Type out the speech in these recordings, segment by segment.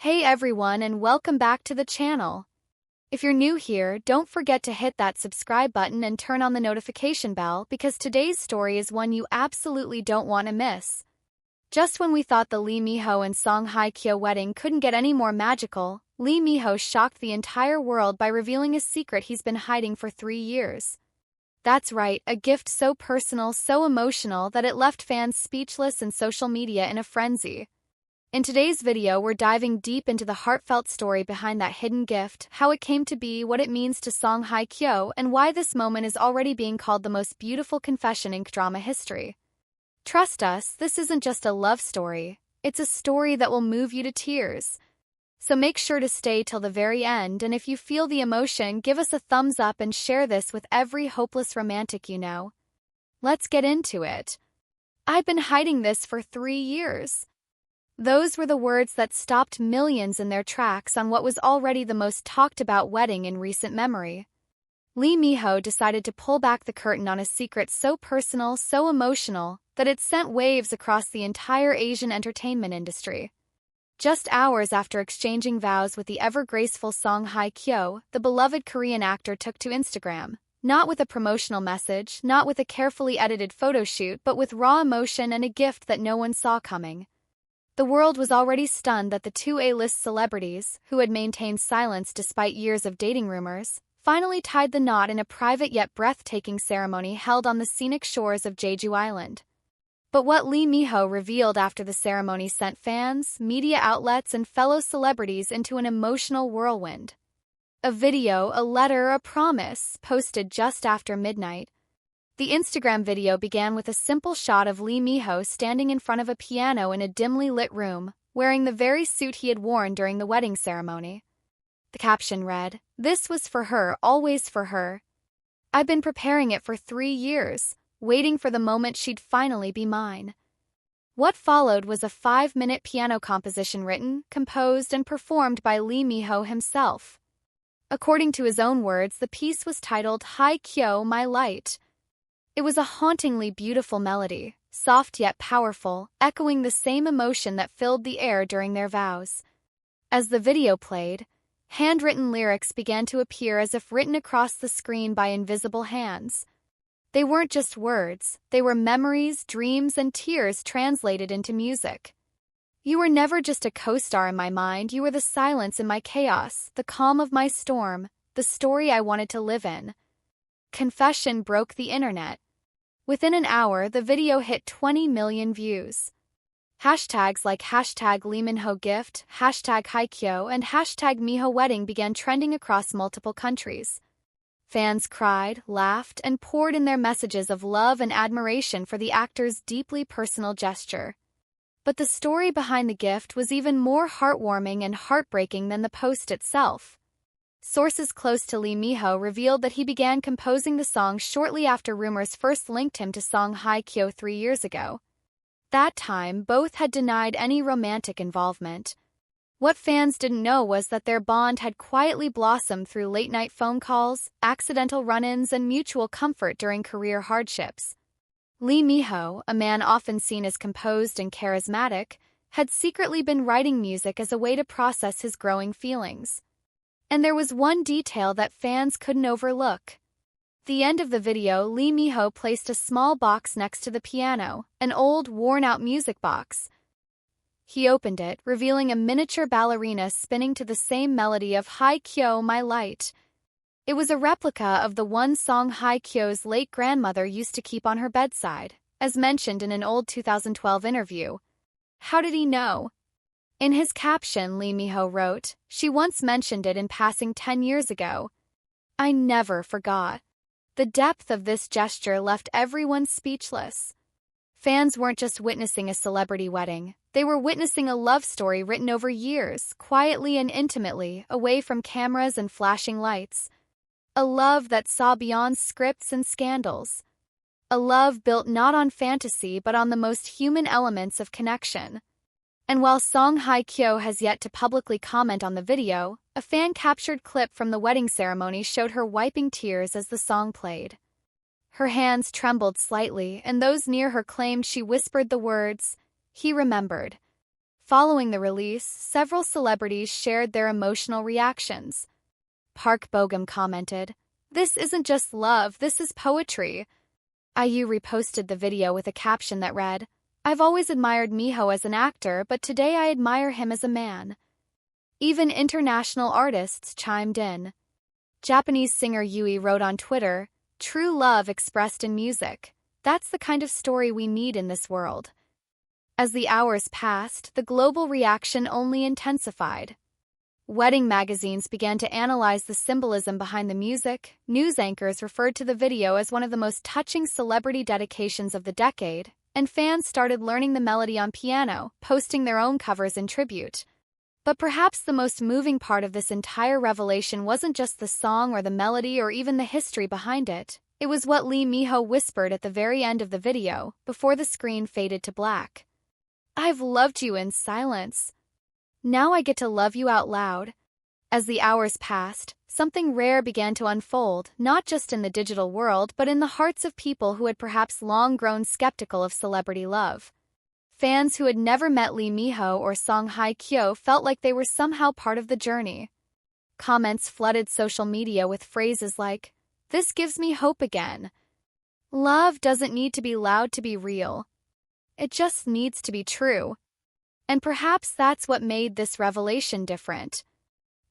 Hey everyone, and welcome back to the channel. If you're new here, don't forget to hit that subscribe button and turn on the notification bell because today's story is one you absolutely don't want to miss. Just when we thought the Lee Min-ho and Song Hye Kyo wedding couldn't get any more magical, Lee Min-ho shocked the entire world by revealing a secret he's been hiding for 3 years. That's right, a gift so personal, so emotional that it left fans speechless and social media in a frenzy. In today's video, we're diving deep into the heartfelt story behind that hidden gift, how it came to be, what it means to Song Hye Kyo, and why this moment is already being called the most beautiful confession in drama history. Trust us, this isn't just a love story, it's a story that will move you to tears. So make sure to stay till the very end, and if you feel the emotion, give us a thumbs up and share this with every hopeless romantic you know. Let's get into it. I've been hiding this for 3 years. Those were the words that stopped millions in their tracks on what was already the most talked-about wedding in recent memory. Lee Min-ho decided to pull back the curtain on a secret so personal, so emotional, that it sent waves across the entire Asian entertainment industry. Just hours after exchanging vows with the ever-graceful Song Hye Kyo, the beloved Korean actor took to Instagram, not with a promotional message, not with a carefully edited photo shoot, but with raw emotion and a gift that no one saw coming. The world was already stunned that the two A-list celebrities, who had maintained silence despite years of dating rumors, finally tied the knot in a private yet breathtaking ceremony held on the scenic shores of Jeju Island. But what Lee Min-ho revealed after the ceremony sent fans, media outlets, and fellow celebrities into an emotional whirlwind. A video, a letter, a promise, posted just after midnight. The Instagram video began with a simple shot of Lee Min-ho standing in front of a piano in a dimly lit room, wearing the very suit he had worn during the wedding ceremony. The caption read, "This was for her, always for her. I've been preparing it for 3 years, waiting for the moment she'd finally be mine." What followed was a 5-minute piano composition written, composed, and performed by Lee Min-ho himself. According to his own words, the piece was titled Hye Kyo, My Light. It was a hauntingly beautiful melody, soft yet powerful, echoing the same emotion that filled the air during their vows. As the video played, handwritten lyrics began to appear as if written across the screen by invisible hands. They weren't just words, they were memories, dreams, and tears translated into music. "You were never just a co-star in my mind, you were the silence in my chaos, the calm of my storm, the story I wanted to live in." Confession broke the internet. Within an hour, the video hit 20 million views. Hashtags like #LeeMinHoGift, #HyeKyo, and #MiHoWedding began trending across multiple countries. Fans cried, laughed, and poured in their messages of love and admiration for the actor's deeply personal gesture. But the story behind the gift was even more heartwarming and heartbreaking than the post itself. Sources close to Lee Min-ho revealed that he began composing the song shortly after rumors first linked him to Song Hye Kyo 3 years ago. That time, both had denied any romantic involvement. What fans didn't know was that their bond had quietly blossomed through late-night phone calls, accidental run-ins, and mutual comfort during career hardships. Lee Min-ho, a man often seen as composed and charismatic, had secretly been writing music as a way to process his growing feelings. And there was one detail that fans couldn't overlook. At the end of the video, Lee Min-ho placed a small box next to the piano, an old, worn-out music box. He opened it, revealing a miniature ballerina spinning to the same melody of Hye Kyo, My Light. It was a replica of the one Song Hye Kyo's late grandmother used to keep on her bedside, as mentioned in an old 2012 interview. How did he know? In his caption, Lee Min-ho wrote, "She once mentioned it in passing 10 years ago. I never forgot." The depth of this gesture left everyone speechless. Fans weren't just witnessing a celebrity wedding, they were witnessing a love story written over years, quietly and intimately, away from cameras and flashing lights. A love that saw beyond scripts and scandals. A love built not on fantasy but on the most human elements of connection. And while Song Hye Kyo has yet to publicly comment on the video, a fan-captured clip from the wedding ceremony showed her wiping tears as the song played. Her hands trembled slightly, and those near her claimed she whispered the words, "He remembered." Following the release, several celebrities shared their emotional reactions. Park Bo-gum commented, "This isn't just love, this is poetry." IU reposted the video with a caption that read, "I've always admired Miho as an actor, but today I admire him as a man." Even international artists chimed in. Japanese singer Yui wrote on Twitter, "True love expressed in music. That's the kind of story we need in this world." As the hours passed, the global reaction only intensified. Wedding magazines began to analyze the symbolism behind the music. News anchors referred to the video as one of the most touching celebrity dedications of the decade, and fans started learning the melody on piano, posting their own covers in tribute. But perhaps the most moving part of this entire revelation wasn't just the song or the melody or even the history behind it. It was what Lee Miho whispered at the very end of the video, before the screen faded to black. "I've loved you in silence. Now I get to love you out loud." As the hours passed, something rare began to unfold, not just in the digital world but in the hearts of people who had perhaps long grown skeptical of celebrity love. Fans who had never met Lee Miho or Song Hye Kyo felt like they were somehow part of the journey. Comments flooded social media with phrases like, "This gives me hope again." "Love doesn't need to be loud to be real. It just needs to be true." And perhaps that's what made this revelation different.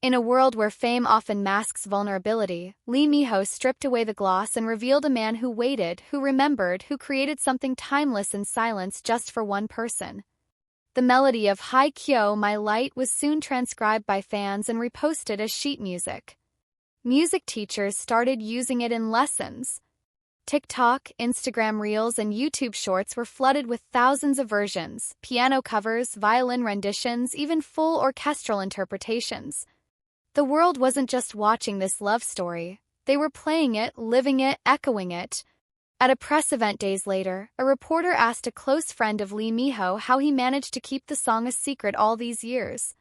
In a world where fame often masks vulnerability, Lee Miho stripped away the gloss and revealed a man who waited, who remembered, who created something timeless in silence just for one person. The melody of Hye Kyo, My Light, was soon transcribed by fans and reposted as sheet music. Music teachers started using it in lessons. TikTok, Instagram Reels, and YouTube Shorts were flooded with thousands of versions, piano covers, violin renditions, even full orchestral interpretations. The world wasn't just watching this love story. They were playing it, living it, echoing it. At a press event days later, a reporter asked a close friend of Lee Miho how he managed to keep the song a secret all these years.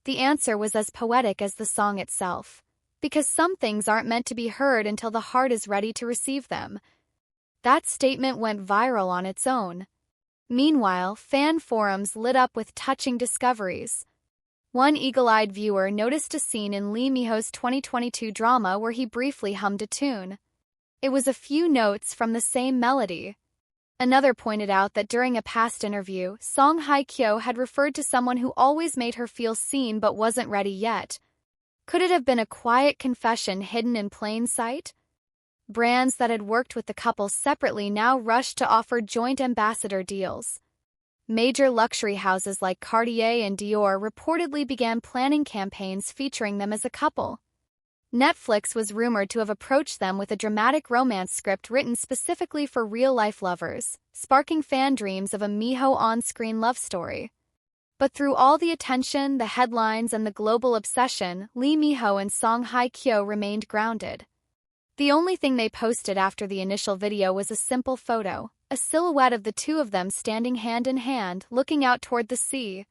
The answer was as poetic as the song itself. Because some things aren't meant to be heard until the heart is ready to receive them. That statement went viral on its own. Meanwhile, fan forums lit up with touching discoveries. One eagle-eyed viewer noticed a scene in Lee Miho's 2022 drama where he briefly hummed a tune. It was a few notes from the same melody. Another pointed out that during a past interview, Song Hye Kyo had referred to someone who always made her feel seen but wasn't ready yet. Could it have been a quiet confession hidden in plain sight? Brands that had worked with the couple separately now rushed to offer joint ambassador deals. Major luxury houses like Cartier and Dior reportedly began planning campaigns featuring them as a couple. Netflix was rumored to have approached them with a dramatic romance script written specifically for real-life lovers, sparking fan dreams of a Miho on-screen love story. But through all the attention, the headlines, and the global obsession, Lee Miho and Song Hye Kyo remained grounded. The only thing they posted after the initial video was a simple photo, a silhouette of the two of them standing hand in hand, looking out toward the sea.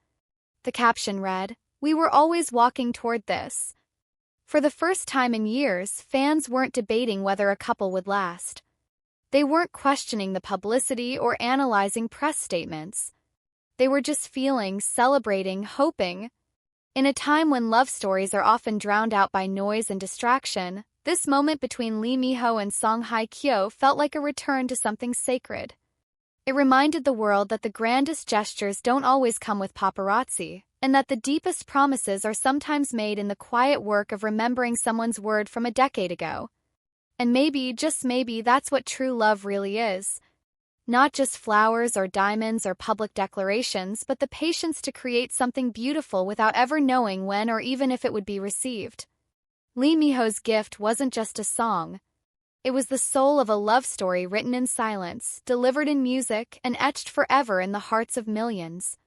The caption read, "We were always walking toward this." For the first time in years, fans weren't debating whether a couple would last. They weren't questioning the publicity or analyzing press statements. They were just feeling, celebrating, hoping. In a time when love stories are often drowned out by noise and distraction, this moment between Lee Miho and Song Hye Kyo felt like a return to something sacred. It reminded the world that the grandest gestures don't always come with paparazzi, and that the deepest promises are sometimes made in the quiet work of remembering someone's word from a decade ago. And maybe, just maybe, that's what true love really is. Not just flowers or diamonds or public declarations, but the patience to create something beautiful without ever knowing when or even if it would be received. Lee Miho's gift wasn't just a song. It was the soul of a love story written in silence, delivered in music, and etched forever in the hearts of millions.